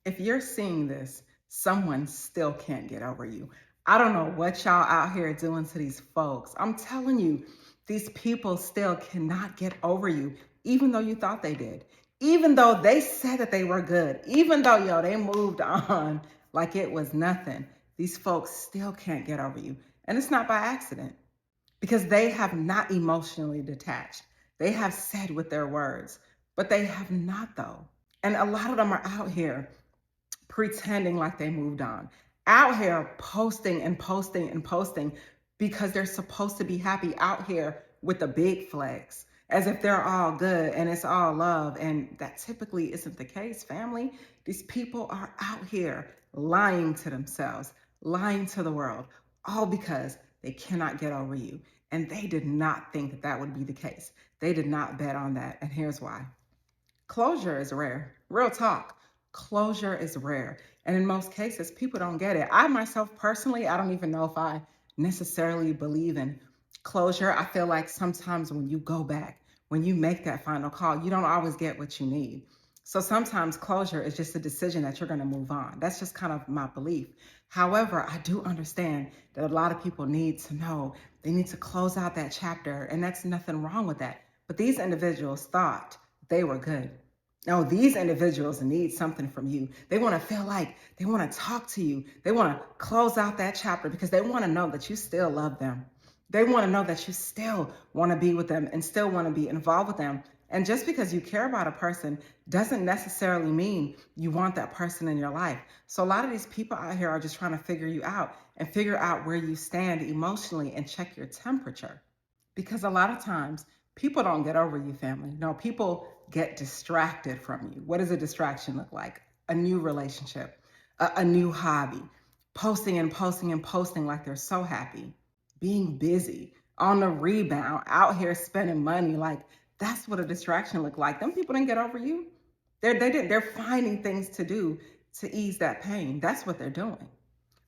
If you're seeing this, someone still can't get over you. I don't know what y'all out here doing to these folks. I'm telling you, these people still cannot get over you, even though you thought they did. Even though they said that they were good, even though, they moved on like it was nothing, these folks still can't get over you. And it's not by accident because they have not emotionally detached. They have said with their words, but they have not, though. And a lot of them are out here pretending like they moved on, out here posting and posting and posting because they're supposed to be happy, out here with the big flags as if they're all good and it's all love. And that typically isn't the case, family. These people are out here lying to themselves, lying to the world, all because they cannot get over you. And they did not think that that would be the case. They did not bet on that. And here's why. Closure is rare. Real talk. Closure is rare. And in most cases, people don't get it. I myself personally, I don't even know if I necessarily believe in closure. I feel like sometimes when you go back, when you make that final call, you don't always get what you need. So sometimes closure is just a decision that you're going to move on. That's just kind of my belief. However, I do understand that a lot of people need to know they need to close out that chapter, and that's nothing wrong with that. But these individuals thought they were good. No, these individuals need something from you. They want to feel like they want to talk to you. They want to close out that chapter because they want to know that you still love them. They want to know that you still want to be with them and still want to be involved with them. And just because you care about a person doesn't necessarily mean you want that person in your life. So a lot of these people out here are just trying to figure you out and figure out where you stand emotionally and check your temperature. Because a lot of times people don't get over you, family. No, people get distracted from you. What does a distraction look like? A new relationship, a new hobby, posting and posting and posting like they're so happy, being busy, on the rebound, out here spending money. Like that's what a distraction look like. Them people didn't get over you. They're finding things to do to ease that pain. That's what they're doing.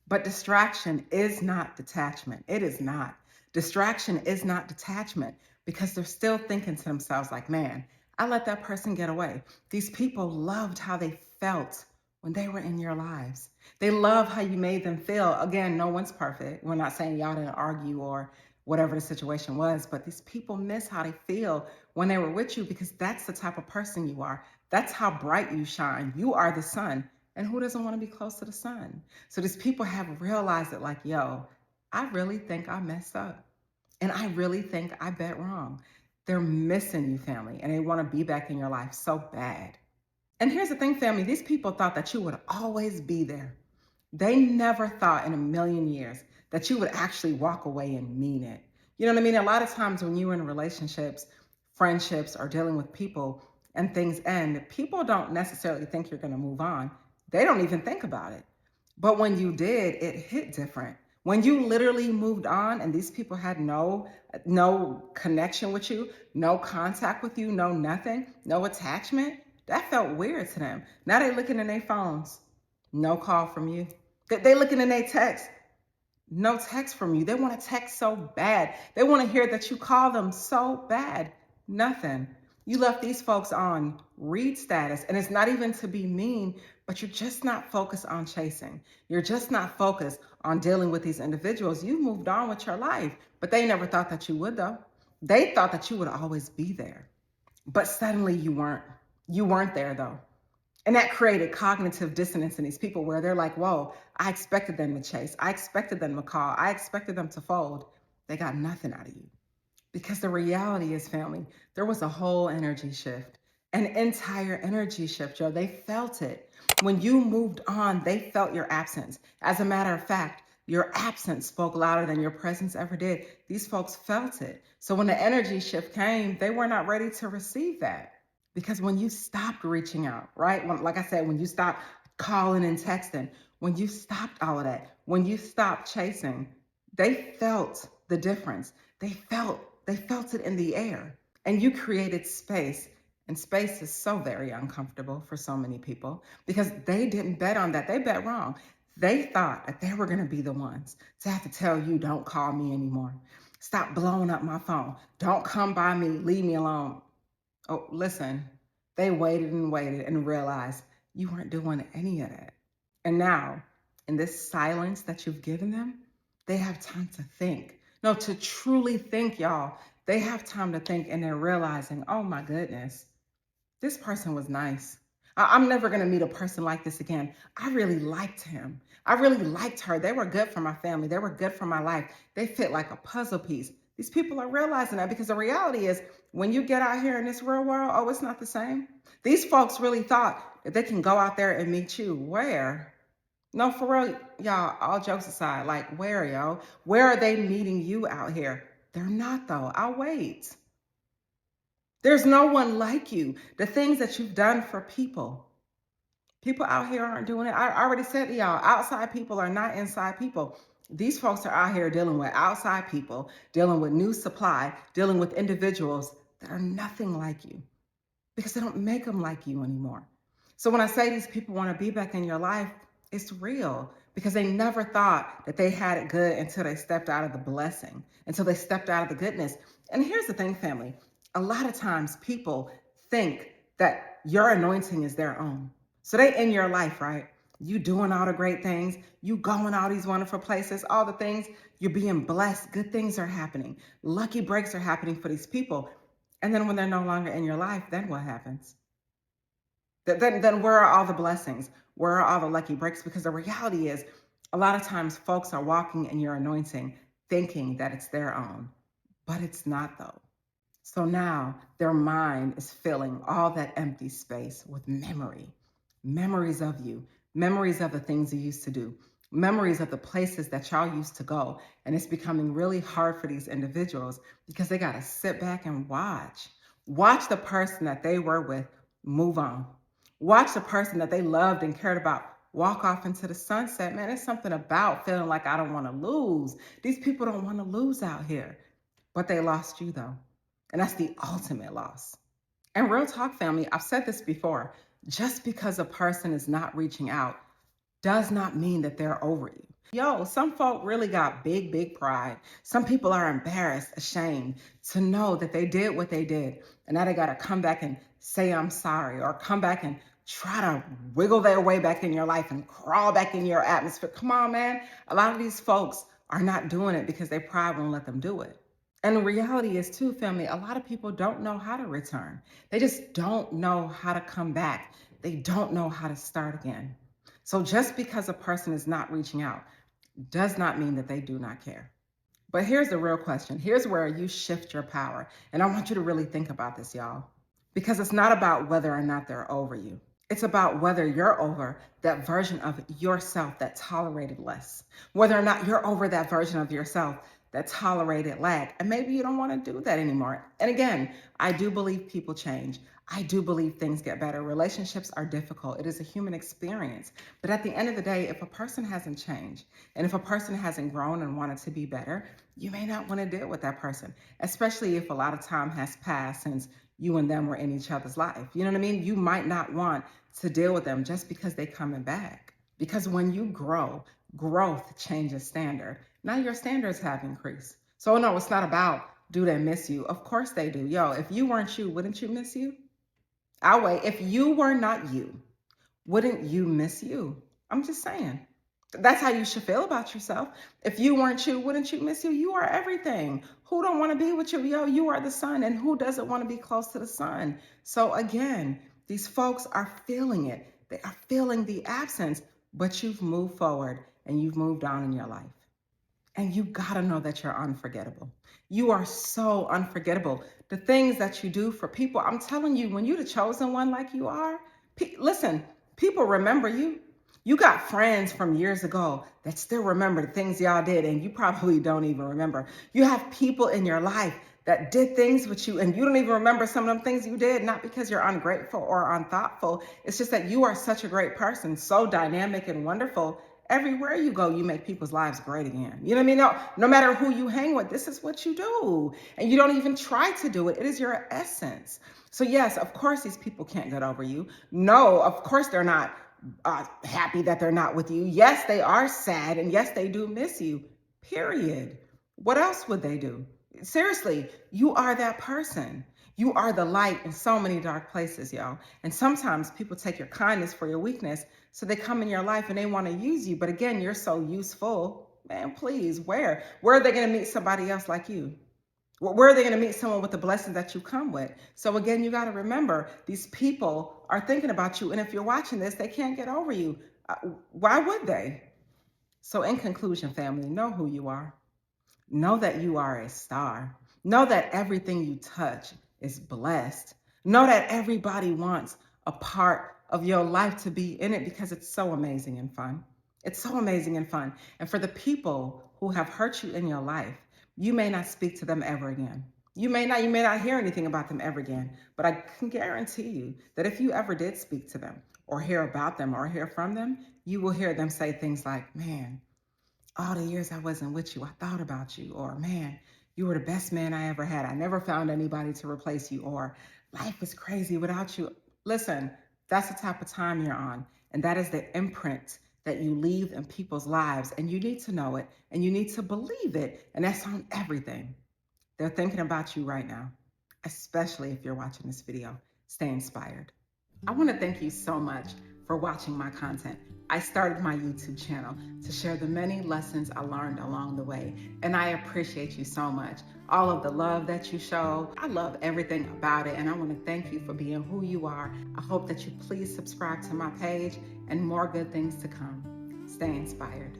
But distraction is not detachment. It is not. Distraction is not detachment because they're still thinking to themselves, like, man, I let that person get away. These people loved how they felt when they were in your lives. They love how you made them feel. Again, no one's perfect. We're not saying y'all didn't argue or whatever the situation was, but these people miss how they feel when they were with you because that's the type of person you are. That's how bright you shine. You are the sun. And who doesn't want to be close to the sun? So these people have realized that, like, yo, I really think I messed up. And I really think I bet wrong. They're missing you, family, and they want to be back in your life so bad. And here's the thing, family, these people thought that you would always be there. They never thought in a million years that you would actually walk away and mean it. You know what I mean? A lot of times when you're in relationships, friendships, or dealing with people and things end, people don't necessarily think you're going to move on. They don't even think about it. But when you did, it hit different. When you literally moved on and these people had no connection with you, no contact with you, no nothing, no attachment, that felt weird to them. Now they looking in their phones, no call from you. They looking in their text, no text from you. They want to text so bad. They want to hear that you call them so bad. Nothing. You left these folks on read status, and it's not even to be mean, but you're just not focused on chasing. You're just not focused on dealing with these individuals. You moved on with your life, but they never thought that you would, though. They thought that you would always be there, but suddenly you weren't. You weren't there, though. And that created cognitive dissonance in these people where they're like, whoa, I expected them to chase. I expected them to call. I expected them to fold. They got nothing out of you. Because the reality is, family, there was a whole energy shift, an entire energy shift, Joe. They felt it. When you moved on, they felt your absence. As a matter of fact, your absence spoke louder than your presence ever did. These folks felt it. So when the energy shift came, they were not ready to receive that. Because when you stopped reaching out, right? Like I said, when you stopped calling and texting, when you stopped all of that, when you stopped chasing, they felt the difference. They felt it in the air. And you created space. And space is so very uncomfortable for so many people because they didn't bet on that. They bet wrong. They thought that they were going to be the ones to have to tell you, don't call me anymore. Stop blowing up my phone. Don't come by me. Leave me alone. Oh, listen, they waited and waited and realized you weren't doing any of that. And now, in this silence that you've given them, they have time to think. No, to truly think, y'all. They have time to think and they're realizing, oh my goodness, this person was nice. I'm never going to meet a person like this again. I really liked him. I really liked her. They were good for my family. They were good for my life. They fit like a puzzle piece. These people are realizing that because the reality is when you get out here in this real world, oh, it's not the same. These folks really thought that they can go out there and meet you. Where? No, for real, y'all, all jokes aside, like where, yo? Where are they meeting you out here? They're not, though. I'll wait. There's no one like you. The things that you've done for people. People out here aren't doing it. I already said to y'all, outside people are not inside people. These folks are out here dealing with outside people, dealing with new supply, dealing with individuals that are nothing like you because they don't make them like you anymore. So when I say these people want to be back in your life, it's real because they never thought that they had it good until they stepped out of the blessing, until they stepped out of the goodness. And here's the thing, family. A lot of times people think that your anointing is their own. So they in your life, right? You doing all the great things, you going all these wonderful places, all the things, you're being blessed, good things are happening. Lucky breaks are happening for these people. And then when they're no longer in your life, then what happens? Then where are all the blessings? Where are all the lucky breaks? Because the reality is, a lot of times folks are walking in your anointing thinking that it's their own, but it's not though. So now their mind is filling all that empty space with memories of you, memories of the things you used to do, memories of the places that y'all used to go. And it's becoming really hard for these individuals because they got to sit back and watch the person that they were with move on. Watch the person that they loved and cared about walk off into the sunset. Man, it's something about feeling like I don't want to lose. These people don't want to lose out here, but they lost you though. And that's the ultimate loss. And real talk, family, I've said this before. Just because a person is not reaching out does not mean that they're over you. Yo, some folk really got big pride. Some people are embarrassed, ashamed to know that they did what they did. And now they got to come back and say, I'm sorry, or come back and try to wiggle their way back in your life and crawl back in your atmosphere. Come on, man. A lot of these folks are not doing it because their pride won't let them do it. And the reality is too, family, a lot of people don't know how to return. They just don't know how to come back. They don't know how to start again. So just because a person is not reaching out does not mean that they do not care. But here's the real question. Here's where you shift your power. And I want you to really think about this, y'all. Because it's not about whether or not they're over you. It's about whether you're over that version of yourself that tolerated less. Whether or not you're over that version of yourself that tolerated lack. And maybe you don't want to do that anymore. And again, I do believe people change. I do believe things get better. Relationships are difficult. It is a human experience. But at the end of the day, if a person hasn't changed and if a person hasn't grown and wanted to be better, you may not want to deal with that person, especially if a lot of time has passed since you and them were in each other's life. You know what I mean? You might not want to deal with them just because they coming back. Because when you grow, growth changes standard. Now your standards have increased. So no, it's not about do they miss you? Of course they do. Yo, if you weren't you, wouldn't you miss you? I'll wait. If you were not you, wouldn't you miss you? I'm just saying. That's how you should feel about yourself. If you weren't you, wouldn't you miss you? You are everything. Who don't want to be with you? Yo, you are the sun. And who doesn't want to be close to the sun? So again, these folks are feeling it. They are feeling the absence, but you've moved forward and you've moved on in your life. And you gotta know that you're unforgettable. You are so unforgettable. The things that you do for people, I'm telling you, when you're the chosen one like you are, listen, people remember you. You got friends from years ago that still remember the things y'all did, and you probably don't even remember. You have people in your life that did things with you, and you don't even remember some of them things you did, not because you're ungrateful or unthoughtful. It's just that you are such a great person, so dynamic and wonderful. Everywhere you go, you make people's lives great again. You know what I mean? No matter who you hang with, this is what you do. And you don't even try to do it. It is your essence. So yes, of course, these people can't get over you. No, of course, they're not happy that they're not with you. Yes, they are sad. And yes, they do miss you, period. What else would they do? Seriously, you are that person. You are the light in so many dark places, y'all. And sometimes people take your kindness for your weakness. So they come in your life and they want to use you. But again, you're so useful. Man, please, where? Where are they going to meet somebody else like you? Where are they going to meet someone with the blessings that you come with? So again, you got to remember, these people are thinking about you. And if you're watching this, they can't get over you. Why would they? So in conclusion, family, know who you are. Know that you are a star. Know that everything you touch is blessed. Know that everybody wants a part of your life to be in it because it's so amazing and fun. It's so amazing and fun. And for the people who have hurt you in your life, you may not speak to them ever again. You may not hear anything about them ever again, but I can guarantee you that if you ever did speak to them or hear about them or hear from them, you will hear them say things like, man, all the years I wasn't with you, I thought about you. Or, man, you were the best man I ever had. I never found anybody to replace you. Or, life is crazy without you. Listen, that's the type of time you're on. And that is the imprint that you leave in people's lives. And you need to know it and you need to believe it. And that's on everything. They're thinking about you right now, especially if you're watching this video. Stay inspired. I want to thank you so much for watching my content. I started my YouTube channel to share the many lessons I learned along the way, and I appreciate you so much. All of the love that you show, I love everything about it, and I want to thank you for being who you are. I hope that you please subscribe to my page and more good things to come. Stay inspired.